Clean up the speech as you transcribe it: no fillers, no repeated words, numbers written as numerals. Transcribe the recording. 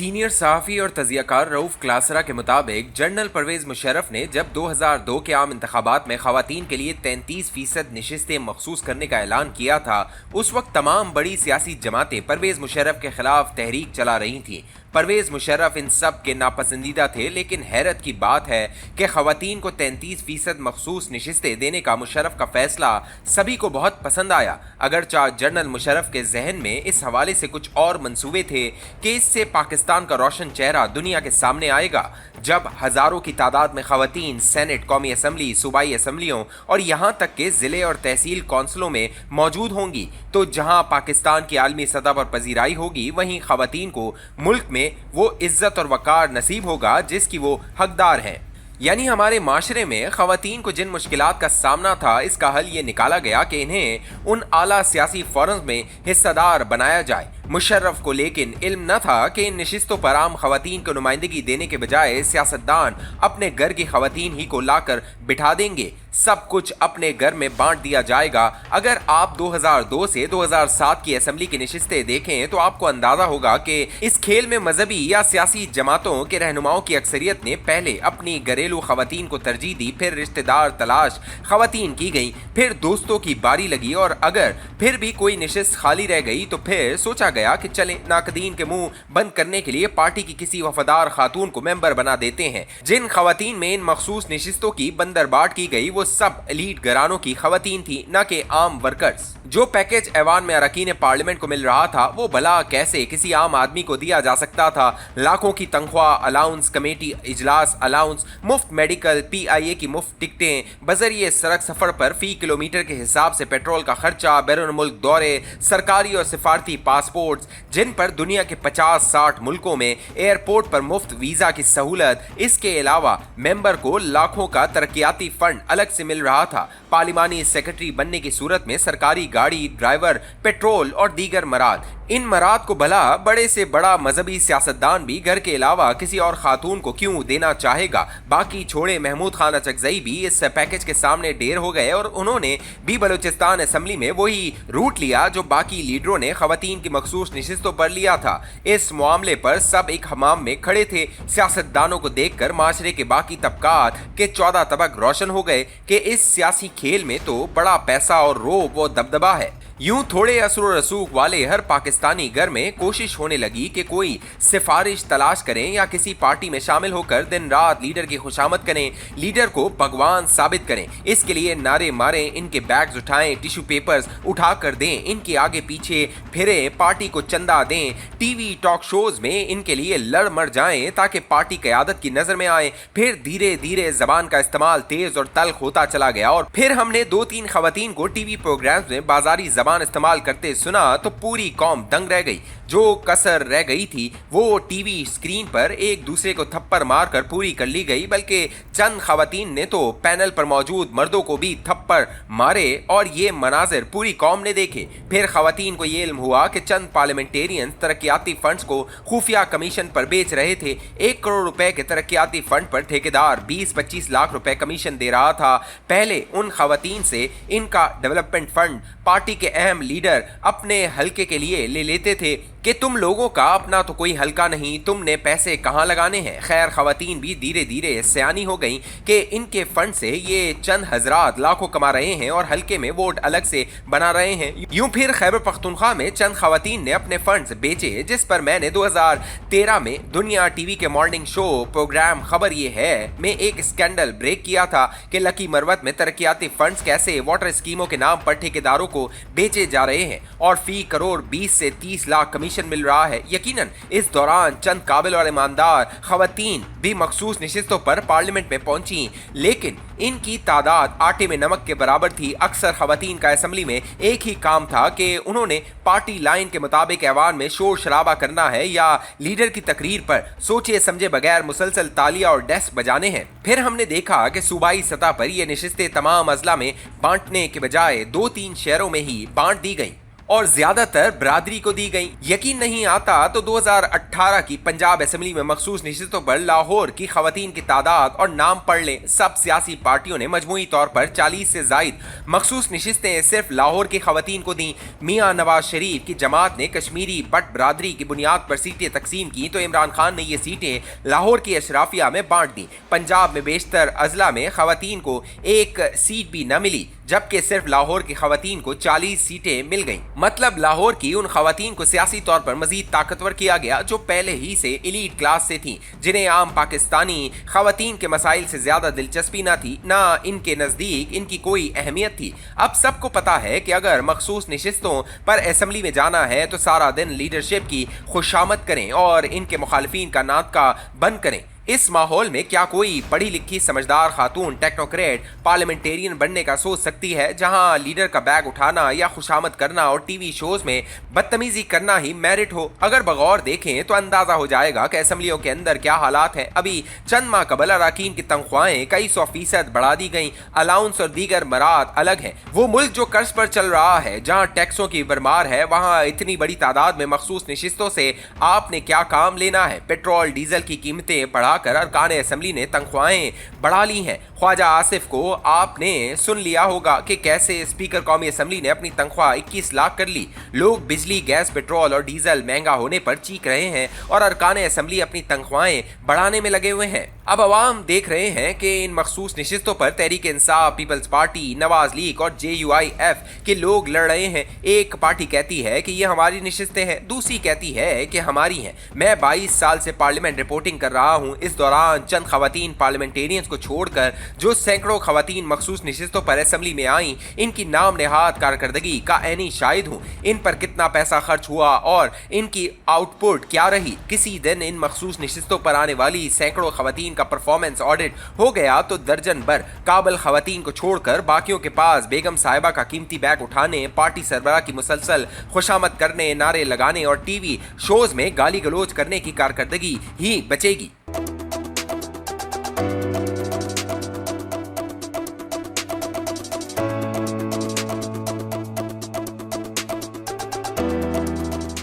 Senior सहाफ़ी और तज़ियाकार रऊफ़ क्लासरा के मुताबिक जनरल परवेज़ मुशर्रफ ने जब 2002 के आम इंतखाबात में ख़वातीन के लिए 33% नशिस्तें मखसूस करने का ऐलान किया था, उस वक्त तमाम बड़ी सियासी जमातें परवेज़ मुशर्रफ के खिलाफ तहरीक चला रही थीं। परवेज़ मुशर्रफ इन सब के नापसंदीदा थे, लेकिन हैरत की बात है कि ख़वातीन को 33% मखसूस नशिस्तें देने का मुशर्रफ का फैसला सभी को बहुत पसंद आया। अगरचा जनरल मुशर्रफ के जहन में इस हवाले से कुछ और मंसूबे थे कि इससे पाकिस्तान का रोशन चेहरा दुनिया के सामने आएगा। जब हज़ारों की तादाद में ख़वातीन सेनेट, कौमी असम्बली, सूबाई असम्बलियों और यहाँ तक के ज़िले और तहसील कौंसलों में मौजूद होंगी, तो जहाँ पाकिस्तान की आलमी सतह पर पजीराई होगी, वहीं ख़वातीन को मुल्क में वो इज्जत और वकार नसीब होगा जिसकी वो हकदार हैं। यानी हमारे माशरे में ख़वातीन को जिन मुश्किलात का सामना था, इसका हल ये निकाला गया कि इन्हें उन आला सियासी फोरम्स में हिस्सेदार बनाया जाए। मुशर्रफ को लेकिन इल्म न था कि इन नशिस्तों पर आम ख़वातीन को नुमाइंदगी देने के बजाय सियासतदान अपने घर की ख़वातीन ही को लाकर बिठा देंगे, सब कुछ अपने घर में बांट दिया जाएगा। अगर आप 2002 से 2007 की असम्बली की नशिस्तें देखें तो आपको अंदाज़ा होगा कि इस खेल में मजहबी या सियासी जमातों के रहनुमाओं की अक्सरियत ने पहले अपनी घरेलू ख़वातीन को तरजीह दी, फिर रिश्तेदार तलाश ख़वातीन की गई, फिर दोस्तों की बारी लगी, और अगर फिर भी कोई नशिस्त खाली रह गई तो फिर सोचा गया कि चलें नाकदीन के मुंह बंद करने के लिए पार्टी की किसी वफादार खातून को मेंबर बना देते हैं। जिन ख़वातीन में इन मखसूस नशिस्तों की बंदरबाट की गई वो सब एलीट घरानों की ख़वातीन थी, न कि आम वर्कर्स। जो पैकेज ऐवान में अरकान पार्लियामेंट को मिल रहा था वो भला कैसे किसी आम आदमी को दिया जा सकता था। लाखों की तनख्वाह, अलाउंस, कमेटी इजलास अलाउंस, मुफ्त मेडिकल, PIA की मुफ्त टिकटें, बजरिए सड़क सफ़र पर फ़ी किलोमीटर के हिसाब से पेट्रोल का खर्चा, बैरून मुल्क दौरे, सरकारी और सिफारती पासपोर्ट्स जिन पर दुनिया के 50-60 मुल्कों में एयरपोर्ट पर मुफ्त वीज़ा की सहूलत। इसके अलावा मेंबर को लाखों का तरक्याती फंड अलग से मिल रहा था। पार्लिमानी सेक्रेटरी बनने की सूरत में सरकारी गाड़ी, ड्राइवर, पेट्रोल और दीगर मराद। इन मराद को भला बड़े से बड़ा मजहबी सियासतदान भी घर के अलावा किसी और खातून को क्यों देना चाहेगा। बाकी छोड़े महमूद खान अचकजई भी इस पैकेज के सामने ढेर हो गए और उन्होंने भी बलूचिस्तान असम्बली में वही रूट लिया जो बाकी लीडरों ने ख़वातीन की मखसूस नशिस्तों पर लिया था। इस मामले पर सब एक हमाम में खड़े थे। सियासतदानों को देखकर माशरे के बाकी तबकात के 14 तबक रोशन हो गए कि इस सियासी खेल में तो बड़ा पैसा और रोब व दबदबा है। यूं थोड़े असर व रसूख वाले हर पाकिस्तानी घर में कोशिश होने लगी कि कोई सिफारिश तलाश करें या किसी पार्टी में शामिल होकर दिन रात लीडर की खुशामद करें, लीडर को भगवान साबित करें। इसके लिए नारे मारें, इनके बैग्स उठाएं, टिश्यू पेपर्स उठा कर दें, इनके आगे पीछे फिरे, पार्टी को चंदा दें, टीवी टॉक शोज में इनके लिए लड़ मर जाएं ताकि पार्टी क़यादत की नजर में आए। फिर धीरे धीरे जबान का इस्तेमाल तेज और तल्ख होता चला गया और फिर हमने 2-3 ख़वातीन को टीवी प्रोग्राम्स में बाजारी जबान इस्तेमाल करते सुना तो पूरी कौम दंग रह गई। जो कसर रह गई थी वो टीवी स्क्रीन पर एक दूसरे को थप्पड़ मारकर पूरी कर ली गई, बल्कि चंद ख़वातीन ने तो पैनल पर मौजूद मर्दों को भी थप्पड़ मारे और ये मनाजिर पूरी कौम ने देखे। फिर ख़वातीन को ये इल्म हुआ कि चंद पार्लियामेंटेरियंस तरक्याती फंड्स को खुफिया कमीशन पर बेच रहे थे। 1 करोड़ रुपए के तरक्याती फंड पर ठेकेदार 20-25 लाख रुपए कमीशन दे रहा था। पहले उन ख़वातीन से इनका डेवलपमेंट फंड पार्टी के अहम लीडर अपने हलके के लिए ले लेते थे कि तुम लोगों का अपना तो कोई हलका नहीं, तुमने पैसे कहाँ लगाने हैं। खैर ख़वातीन भी धीरे धीरे सयानी हो गई कि इनके फंड से ये चंद हजरात लाखों कमा रहे हैं और हलके में वोट अलग से बना रहे हैं। यूं फिर खैबर पख्तूनख्वा में चंद ख़वातीन ने अपने फंड्स बेचे, जिस पर मैंने 2013 में दुनिया टीवी के मॉर्निंग शो प्रोग्राम खबर ये है में एक स्कैंडल ब्रेक किया था कि लकी मरवत में तरक्याती फंड्स कैसे वाटर स्कीमों के नाम पर ठेकेदारों को बेचे जा रहे हैं और फी करोड़ 20 से 30 लाख कमीशन मिल रहा है। यकीनन इस दौरान चंद काबिल और ईमानदार ख़वातीन भी मखसूस नशिस्तों पर पार्लियामेंट में पहुंची, लेकिन इनकी तादाद आटे में नमक के बराबर थी। अक्सर ख़वातीन का असम्बली में एक ही काम था कि उन्होंने पार्टी लाइन के मुताबिक ऐवान में शोर शराबा करना है या लीडर की तकरीर पर सोचे समझे बगैर मुसलसल तालियां और डेस्क बजाने हैं। फिर हमने देखा कि सूबाई सतह पर यह नशिस्तें तमाम अजला में बांटने के बजाय 2-3 शहरों में ही बांट दी गई और ज्यादातर बरादरी को दी गई। यकीन नहीं आता तो 2018 की पंजाब असेंबली में मखसूस नशिस्तों पर लाहौर की खवातीन की तादाद और नाम पढ़ लें। सब सियासी पार्टियों ने मजमूई तौर पर 40 से जायद मखसूस नशिस्तें सिर्फ लाहौर की खवातीन को दी। मियाँ नवाज शरीफ की जमात ने कश्मीरी बट बरादरी की बुनियाद पर सीटें तकसीम की तो इमरान खान ने ये सीटें लाहौर की अशराफिया में बांट दी। पंजाब में बेशतर अजला में खवातीन को एक सीट भी न मिली, जबकि सिर्फ लाहौर की खवातीन को 40 सीटें मिल गईं। मतलब लाहौर की उन खवातीन को सियासी तौर पर मजीद ताकतवर किया गया जो पहले ही से एलीट क्लास से थीं, जिन्हें आम पाकिस्तानी खवातीन के मसाइल से ज्यादा दिलचस्पी न थी, ना इनके नजदीक इनकी कोई अहमियत थी। अब सबको पता है कि अगर मखसूस नशिस्तों पर असेंबली में जाना है तो सारा दिन लीडरशिप की खुशामद करें और इनके मुखालिफिन का नाटका बंद करें। इस माहौल में क्या कोई पढ़ी लिखी समझदार खातून टेक्नोक्रेट पार्लियामेंटेरियन बनने का सोच सकती है, जहां लीडर का बैग उठाना या खुशामद करना और टीवी शोज में बदतमीजी करना ही मेरिट हो? अगर बगौर देखें तो अंदाजा हो जाएगा कि असेंबलियों के अंदर क्या हालात हैं। अभी चंद माह कबल अरकान की तनख्वाहें कई 100% बढ़ा दी गई, अलाउंस और दीगर मरात अलग हैं। वो मुल्क जो कर्ज पर चल रहा है, जहाँ टैक्सों की भरमार है, वहाँ इतनी बड़ी तादाद में मखसूस नशिस्तों से आपने क्या काम लेना है? पेट्रोल डीजल की कीमतें बढ़ा कर अरकान असेंबली ने तनख्वाहें बढ़ा ली हैं। ख्वाजा आसिफ को आपने सुन लिया होगा कि कैसे स्पीकर कौमी असेंबली ने अपनी तनख्वाह 21 लाख कर ली। लोग बिजली गैस पेट्रोल और डीजल महंगा होने पर चीख रहे हैं और अरकान असेंबली अपनी तनख्वाहें बढ़ाने में लगे हुए हैं। अब अवाम देख रहे हैं कि इन मखसूस नशिस्तों पर Tehreek Insaf, peoples party, Nawaz league और JUIF के लोग लड़ रहे हैं। एक पार्टी कहती है कि ये हमारी नशिस्तें हैं, दूसरी कहती है कि हमारी हैं। मैं 22 साल से पार्लियामेंट रिपोर्टिंग कर रहा हूँ। इस दौरान चंद खवातीन पार्लियामेंटेरियंस को छोड़कर जो सैकड़ों खवातीन मखसूस नशिस्तों पर असेंबली में आई, इनकी नाम नेहाद कारकर्दगी का ऐनी शाहिद हूँ। इन पर कितना पैसा खर्च हुआ और इनकी आउटपुट क्या रही। किसी दिन इन मखसूस नशिस्तों पर आने वाली सैकड़ों खवातीन का परफॉर्मेंस ऑडिट हो गया तो दर्जन भर काबिल खवातीन को छोड़कर बाकियों के पास बेगम साहिबा का कीमती बैग उठाने, पार्टी सरबराह की मुसलसल खुशामद करने, नारे लगाने और टीवी शोज में गाली गलौज करने की कारकर्दगी ही बचेगी।